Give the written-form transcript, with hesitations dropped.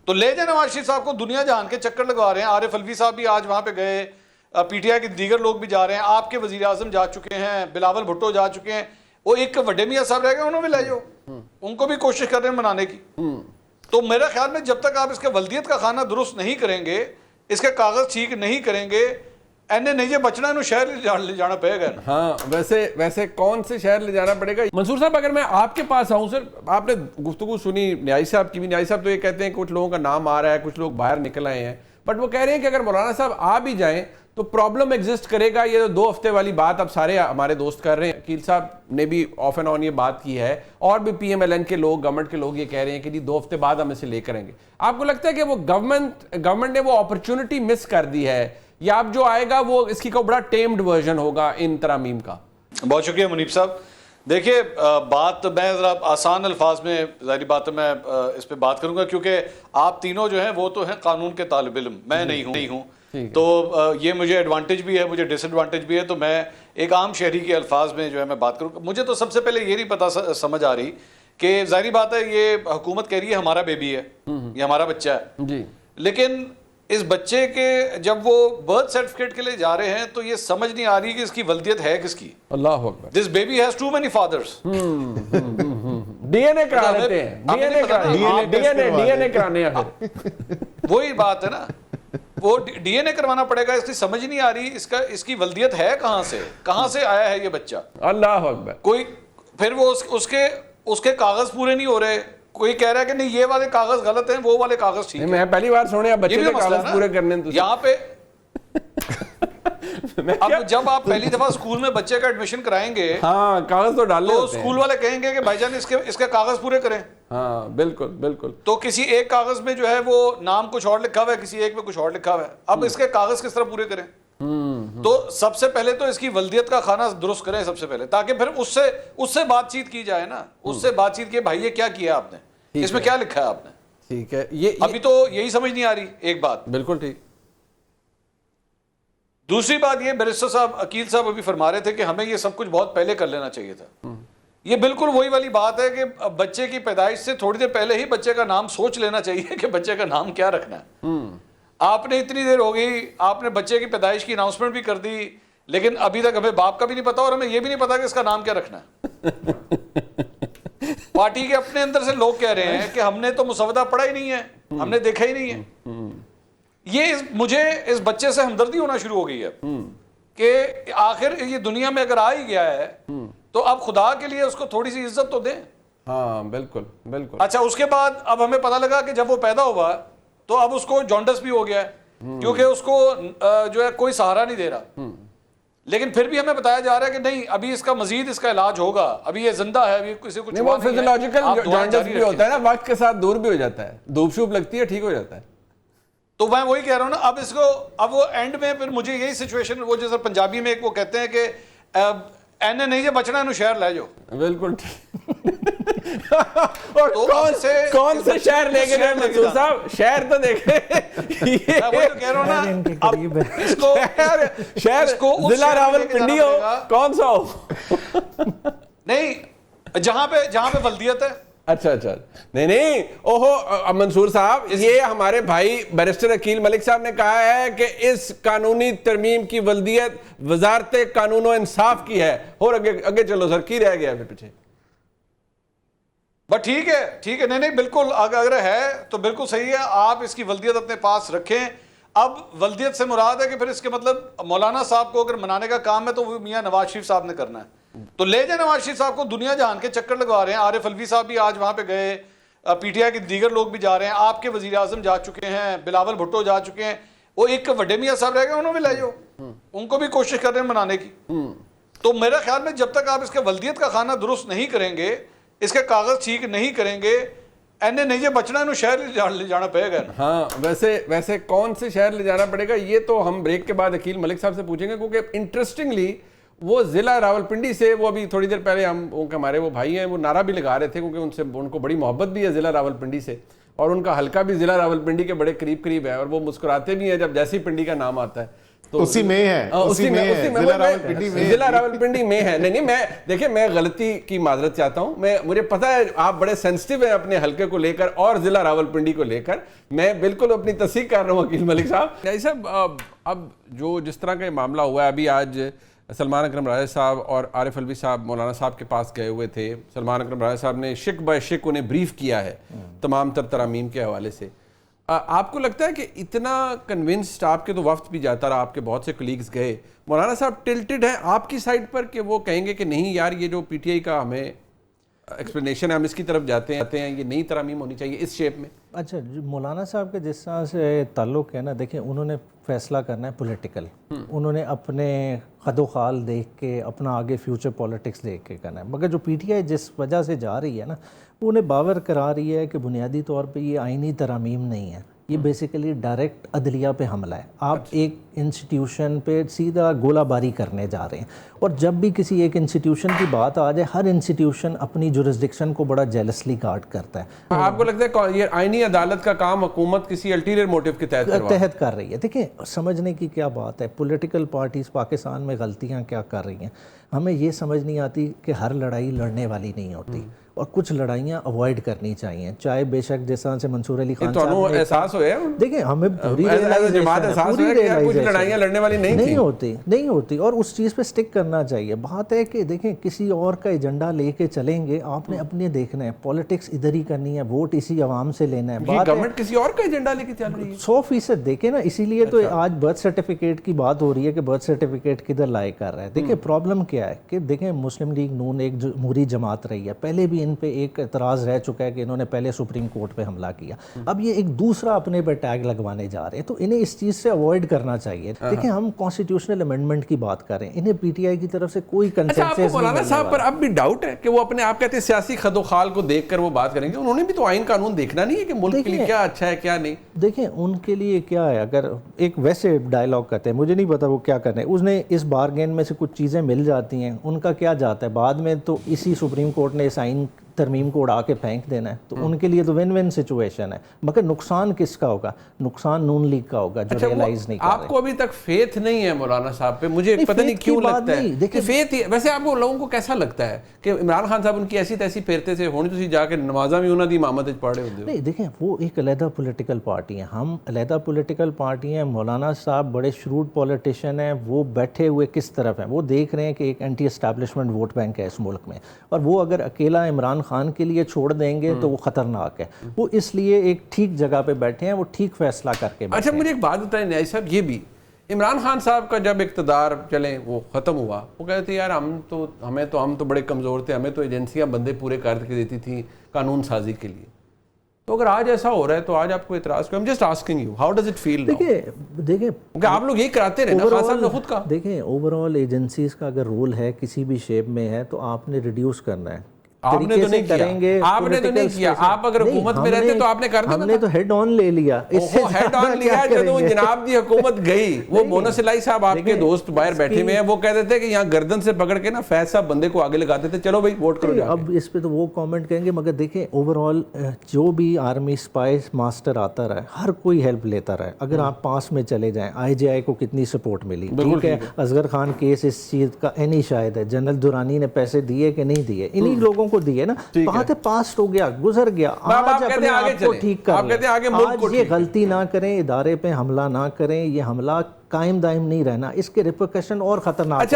تو لے جائیں نواز شریف صاحب کو, دنیا جہان کے چکر لگوا رہے ہیں. عارف الوی صاحب بھی آج وہاں پہ گئے, پی ٹی آئی کے دیگر لوگ بھی جا رہے ہیں, آپ کے وزیر اعظم جا چکے ہیں, بلاول بھٹو جا چکے ہیں, وہ ایک وڈے میاں صاحب رہ گئے, انہوں بھی لے جاؤ, ان کو بھی کوشش کر رہے ہیں منانے کی. تو میرا خیال میں جب تک آپ اس کے ولدیت کا خانہ درست نہیں کریں گے, اس کے کاغذ ٹھیک نہیں کریں گے, اینے نہیں بچنا, انہوں شہر لے جانا پڑے گا. ہاں ویسے کون سے شہر لے جانا پڑے گا؟ منصور صاحب اگر میں آپ کے پاس آؤں سر, آپ نے گفتگو سنی نیائی صاحب کی بھی. نیائی صاحب تو یہ کہتے ہیں کچھ لوگوں کا نام آ رہا ہے, کچھ لوگ باہر نکل آئے ہیں, بٹ وہ کہہ رہے ہیں کہ اگر مولانا صاحب آ بھی جائیں تو پرابلم ایگزسٹ کرے گا. یہ 2 ہفتے والی بات اب سارے ہمارے دوست کر رہے ہیں, عقیل صاحب نے بھی آف اینڈ آن یہ بات کی ہے, اور بھی پی ایم ایل این کے لوگ, گورنمنٹ کے لوگ یہ کہہ رہے ہیں کہ جی 2 ہفتے بعد ہم اسے لے کریں گے. آپ کو لگتا ہے کہ وہ گورنمنٹ نے وہ اپرچونٹی مس کر دی ہے, یا اب جو آئے گا وہ اس کی کو بڑا ٹیمڈ ورژن ہوگا ان ترامیم کا؟ بہت شکریہ منیب صاحب. دیکھیے بات میں ذرا آسان الفاظ میں, ظاہری بات ہے میں اس پہ بات کروں گا کیونکہ آپ تینوں جو ہیں وہ تو ہیں قانون کے طالب علم, میں نہیں ہوں, تو یہ مجھے ایڈوانٹیج بھی ہے, مجھے ڈس ایڈوانٹیج بھی ہے. تو میں ایک عام شہری کے الفاظ میں جو ہے میں بات کروں. مجھے تو سب سے پہلے یہ نہیں پتا سمجھ آ رہی کہ ظاہری بات ہے یہ حکومت کہہ رہی ہے ہمارا بیبی ہے, یہ ہمارا بچہ ہے جی, لیکن اس بچے کے جب وہ برتھ سرٹیفکیٹ کے لیے جا رہے ہیں تو یہ سمجھ نہیں آ رہی کہ اس کی ولدیت ہے کس کی. اللہ اکبر. This baby has too many fathers. D N A کرا لیتے ہیں, ڈی این اے کرانے ہیں پھر. وہی بات ہے نا, وہ ڈی این اے کروانا پڑے گا. اس کی سمجھ نہیں آ رہی اس کی ولدیت ہے کہاں سے آیا ہے یہ بچہ. اللہ اکبر. کوئی پھر وہ اس کے کاغذ پورے نہیں ہو رہے, کوئی کہہ رہا ہے کہ نہیں یہ والے کاغذ غلط ہیں, وہ والے کاغذ ٹھیک ہیں. میں پہلی بار سنے بچے کے کاغذ پورے کرنے یہاں پہ. اب جب آپ پہلی دفعہ اسکول میں بچے کا ایڈمیشن کرائیں گے, ہاں کاغذ تو ڈالنے تو ہوتے ہیں, اسکول والے کہیں گے کہ بھائی جان اس کے کاغذ پورے کریں. ہاں بالکل بالکل. تو کسی ایک کاغذ میں جو ہے وہ نام کچھ اور لکھا ہوا ہے, کسی ایک میں کچھ اور لکھا ہوا ہے. اب اس کے کاغذ کس طرح پورے کریں؟ تو سب سے پہلے تو اس کی ولدیت کا خانہ درست کریں سب سے پہلے, تاکہ پھر اس سے بات چیت کی جائے نا, اس سے بات چیت کی بھائی یہ کیا کیا آپ نے, اس میں کیا لکھا ہے آپ نے. ٹھیک ہے, یہ ابھی تو یہی سمجھ نہیں آ رہی ایک بات. بالکل ٹھیک. دوسری بات یہ, بیرسٹر صاحب عقیل صاحب ابھی فرما رہے تھے کہ ہمیں یہ سب کچھ بہت پہلے کر لینا چاہیے تھا. یہ بالکل وہی والی بات ہے کہ بچے کی پیدائش سے تھوڑی دیر پہلے ہی بچے کا نام سوچ لینا چاہیے کہ بچے کا نام کیا رکھنا ہے. آپ نے اتنی دیر ہو گئی, آپ نے بچے کی پیدائش کی اناؤنسمنٹ بھی کر دی, لیکن ابھی تک ہمیں باپ کا بھی نہیں پتا, اور ہمیں یہ بھی نہیں پتا کہ اس کا نام کیا رکھنا ہے. پارٹی کے اپنے اندر سے لوگ کہہ رہے ہیں کہ ہم نے تو مسودہ پڑھا ہی نہیں ہے, ہم نے دیکھا ہی نہیں ہے. یہ مجھے اس بچے سے ہمدردی ہونا شروع ہو گئی ہے کہ آخر یہ دنیا میں اگر آ ہی گیا ہے تو اب خدا کے لیے اس کو تھوڑی سی عزت تو دیں. ہاں بالکل بالکل. اچھا, اس کے بعد اب ہمیں پتہ لگا کہ جب وہ پیدا ہوا تو اب اس کو جانڈس بھی ہو گیا ہے, کیونکہ اس کو جو ہے کوئی سہارا نہیں دے رہا. لیکن پھر بھی ہمیں بتایا جا رہا ہے کہ نہیں, ابھی اس کا مزید اس کا علاج ہوگا, ابھی یہ زندہ ہے, ابھی کسی کو وہ فزیولوجیکل جانڈس بھی ہوتا ہے نا, وقت کے ساتھ دور بھی ہو جاتا ہے, دھوپ شوپ لگتی ہے ٹھیک ہو جاتا ہے. تو میں وہی کہہ رہا ہوں نا, اب اس کو اب وہ اینڈ میں پھر مجھے یہی سچویشن, وہ جیسے پنجابی میں ایک وہ کہتے ہیں کہ اینے نہیں جے بچنا انہوں شہر لے جاؤ. بالکل اور کون سے شہر لے کے گئے منصور صاحب, شہر تو دیکھیں. میں وہی تو کہہ رہا ہوں نا, اب اس کو شہر ضلع راولپنڈی ہو, کون سا ہو, نہیں جہاں پہ ولدیت ہے. اچھا نہیں اوہو منصور صاحب, یہ ہمارے بھائی بیرسٹر عقیل ملک صاحب نے کہا ہے کہ اس قانونی ترمیم کی ولدیت وزارت قانون و انصاف کی ہے. اور آگے چلو سر, کی رہ گیا پیچھے؟ بس ٹھیک ہے, نہیں بالکل, اگر ہے تو بالکل صحیح ہے, آپ اس کی ولدیت اپنے پاس رکھیں. اب ولدیت سے مراد ہے کہ پھر اس کے مطلب مولانا صاحب کو اگر منانے کا کام ہے تو وہ میاں نواز شریف صاحب نے کرنا ہے. تو لے جائیں نواز شریف صاحب کو, دنیا جہان کے چکر لگوا رہے ہیں. عارف الوی صاحب بھی آج وہاں پہ گئے, پی ٹی آئی کے دیگر لوگ بھی جا رہے ہیں, آپ کے وزیر اعظم جا چکے ہیں, بلاول بھٹو جا چکے ہیں, وہ ایک وڈے میاں صاحب رہ گئے, انہوں بھی لے جاؤ, ان کو بھی کوشش کر رہے ہیں منانے کی. تو میرا خیال میں جب تک آپ اس کے ولدیت کا خانہ درست نہیں کریں گے, اس کے کاغذ ٹھیک نہیں کریں گے, اینے نہیں یہ بچنا, انہوں شہر لے جانا پڑے گا. ہاں ویسے کون سے شہر لے جانا پڑے گا یہ تو ہم بریک کے بعد عقیل ملک صاحب سے پوچھیں گے, کیونکہ انٹرسٹنگلی وہ ضلع راولپنڈی سے, وہ ابھی تھوڑی دیر پہلے ہمارے وہ بھائی ہیں وہ نعرہ بھی لگا رہے تھے, کیونکہ ان کو بڑی محبت بھی ہے ضلع راولپنڈی سے. اور ان کا حلقہ بھی ضلع راولپنڈی کے بڑے قریب قریب ہے، اور وہ مسکراتے بھی ہیں جب جیسے ہی پنڈی کا نام آتا ہے تو اسی میں ہے، ضلع راولپنڈی میں ہے۔ نہیں میں دیکھیں، میں غلطی کی معذرت چاہتا ہوں، مجھے پتہ ہے آپ بڑے سینسٹیو ہیں اپنے حلقے کو لے کر اور ضلع راولپنڈی کو لے کر، میں بالکل اپنی تصدیق کر رہا ہوں وکیل ملک صاحب۔ صاحب اب جو جس طرح کا یہ معاملہ ہوا ہے، ابھی آج سلمان اکرم راجہ صاحب اور عارف الوی صاحب مولانا صاحب کے پاس گئے ہوئے تھے۔ سلمان اکرم راجہ صاحب نے شک بہ شک انہیں بریف کیا ہے تمام تر ترامیم کے حوالے سے۔ آپ کو لگتا ہے کہ اتنا کنونسڈ، آپ کے تو وفد بھی جاتا رہا، آپ کے بہت سے کلیگز گئے، مولانا صاحب ٹلٹڈ ہیں آپ کی سائڈ پر کہ وہ کہیں گے کہ نہیں یار یہ جو پی ٹی آئی کا ہمیں ایکسپلینیشن ہے ہم اس کی طرف جاتے ہیں، یہ نئی ترامیم ہونی چاہیے اس شیپ میں؟ اچھا، مولانا صاحب کے جس طرح سے تعلق ہے نا، دیکھیں انہوں نے فیصلہ کرنا ہے پولیٹیکل، انہوں نے اپنے خد و خال دیکھ کے اپنا آگے فیوچر پولیٹکس دیکھ کے کرنا ہے، مگر جو پی ٹی آئی جس وجہ سے جا رہی ہے نا، وہ انہیں باور کرا رہی ہے کہ بنیادی طور پہ یہ آئینی ترامیم نہیں ہے، یہ بیسیکلی ڈائریکٹ عدلیہ پہ حملہ ہے۔ آپ ایک انسٹیٹیوشن پہ سیدھا گولہ باری کرنے جا رہے ہیں، اور جب بھی کسی ایک انسٹیٹیوشن کی بات آ جائے، ہر انسٹیٹیوشن اپنی جورسڈکشن کو بڑا جیلسلی گارڈ کرتا ہے۔ آپ کو لگتا ہے یہ آئینی عدالت کا کام حکومت کسی الٹیریئر موٹیو کے تحت کر رہی ہے؟ دیکھیں، سمجھنے کی کیا بات ہے، پولیٹیکل پارٹیز پاکستان میں غلطیاں کیا کر رہی ہیں، ہمیں یہ سمجھ نہیں آتی کہ ہر لڑائی لڑنے والی نہیں ہوتی، اور کچھ لڑائیاں اوائڈ کرنی چاہیے، چاہے بے شک جیسا سے منصور علی خان صاحب نے احساس ہوئے، دیکھیں ہمیں پوری لڑائیاں لڑنے والی نہیں ہوتی، اور اس چیز پہ سٹک کرنا چاہیے۔ بات ہے کہ دیکھیں کسی اور کا ایجنڈا لے کے چلیں گے، آپ نے اپنے دیکھنا ہے، پولیٹکس ادھر ہی کرنی ہے، ووٹ اسی عوام سے لینا ہے۔ گورنمنٹ کسی اور کا ایجنڈا لے کے چل رہی ہے 100%، دیکھیں نا، اسی لیے تو آج برتھ سرٹیفکیٹ کی بات ہو رہی ہے کہ برتھ سرٹیفکیٹ کدھر لائے کر رہا ہے۔ دیکھیں پرابلم کیا ہے کہ دیکھیں مسلم لیگ نون ایک جمہوری جماعت رہی ہے، پہلے بھی ان پہ ایک اعتراض رہ چکا ہے کہ انہوں نے پہلے سپریم کورٹ پہ حملہ کیا، اب یہ ایک دوسرا اپنے پہ ٹیگ لگوانے جا رہے ہیں، تو انہیں اس چیز سے اوائڈ کرنا چاہیے۔ دیکھیں ہم کانسٹیٹیوشنل امینڈمنٹ کی بات کر رہے ہیں، انہیں پی ٹی آئی کی طرف سے کوئی کنسنسس مولانا صاحب پر اب بھی ڈاؤٹ ہے کہ وہ اپنے آپ کہتے ہیں سیاسی خد و خال کو دیکھ کر وہ بات کریں گے، انہوں نے بھی تو آئین قانون دیکھنا نہیں ہے کہ ملک کے لیے کیا اچھا ہے کیا نہیں۔ دیکھیں ان کے لیے کیا ہے، اگر ایک ویسے ڈائلاگ کرتے ہیں، مجھے نہیں پتا وہ کیا کرنے، اس نے اس بارگین میں سے کچھ چیزیں مل جاتی ہیں، ان کا کیا جاتا ہے، بعد میں تو اسی سپریم کورٹ نے اس آئین ترمیم کو اڑا کے پھینک دینا ہے، تو ان کے لیے تو ون ون سچویشن ہے، مگر نقصان کس کا ہوگا؟ نقصان نون لیگ کا ہوگا جو ریئلائز نہیں کر رہے۔ آپ کو ابھی تک فیتھ نہیں ہے مولانا صاحب پہ، مجھے پتہ نہیں کیوں لگتا ہے کہ فیتھ ہی، ویسے آپ کو لوگوں کو کیسا لگتا ہے کہ عمران خان صاحب ان کی ایسی تیسی پھیرتے سے ہونی تسی جا کے نمازاں بھی انہوں دی امامت پڑھ رہے ہوتے؟ نہیں دیکھیں، وہ ایک علیحدہ پولیٹیکل پارٹی ہیں، ہم علیحدہ پولیٹیکل پارٹی ہیں، مولانا صاحب بڑے شروڈ پولیٹیشین ہیں، وہ بیٹھے ہوئے کس طرف ہیں، وہ دیکھ رہے ہیں کہ ایک اینٹی اسٹیبلشمنٹ ووٹ بینک ہے اس ملک میں، اور وہ اگر اکیلا عمران خان کے لیے چھوڑ دیں گے تو وہ خطرناک ہے، وہ اس لیے ایک ٹھیک جگہ پہ بیٹھے ہیں، وہ ٹھیک فیصلہ کر کے بیٹھے ہیں۔ اچھا مجھے ایک بات بتائیں نیاز صاحب، یہ بھی عمران خان صاحب کا جب اقتدار چلیں وہ ختم ہوا، وہ کہتے تھے یار ہم تو بڑے کمزور تھے، ہمیں تو ایجنسیاں بندے پورے کر کے دیتی تھیں قانون سازی کے لیے، تو اگر آج ایسا ہو رہا ہے تو آج آپ کو اعتراض کیوں؟ I'm just asking you, how does it feel now؟ دیکھیں کیونکہ آپ لوگ یہی کراتے رہے نا، خان صاحب نے خود کہا۔ دیکھیں اوورآل ایجنسیز کا اگر رول ہے کسی بھی شیپ میں ہے تو آپ نے ریڈیوس کرنا ہے، آپ نے تو نہیں کیا، آپ نے تو نہیں کیا، آپ اگر حکومت میں رہتے تو آپ نے کر دینا، ہم نے تو ہیڈ آن لے لیا، ہیڈ آن لیا جب جناب دی حکومت گئی، وہ مونس الہی صاحب آپ کے دوست باہر بیٹھے ہوئے ہیں، وہ کہتے تھے کہ یہاں گردن سے پکڑ کے نا فیض صاحب بندے کو آگے لگاتے تھے، چلو بھائی ووٹ کرو جا کے۔ اب اس پہ تو وہ کامنٹ کہیں گے، مگر دیکھیں اوورآل جو بھی آرمی اسپائس ماسٹر آتا رہا ہے، ہر کوئی ہیلپ لیتا رہا ہے، اگر آپ پاس میں چلے جائیں، آئی جے آئی کو کتنی سپورٹ ملی، ٹھیک ہے، اصغر خان کیس اس چیز کا اینی شاہد ہے، جنرل دورانی نے پیسے دیے کہ نہیں دیے، انہی لوگوں کو دیے نا، بات ہے پاسٹ ہو گیا، گزر گیا، آج اپنے آپ کو ٹھیک کر لیں، آج یہ غلطی نہ کریں، ادارے پہ حملہ نہ کریں، یہ حملہ قائم دائم نہیں رہنا، اس کے ریپرکشن اور خطرناک ہیں۔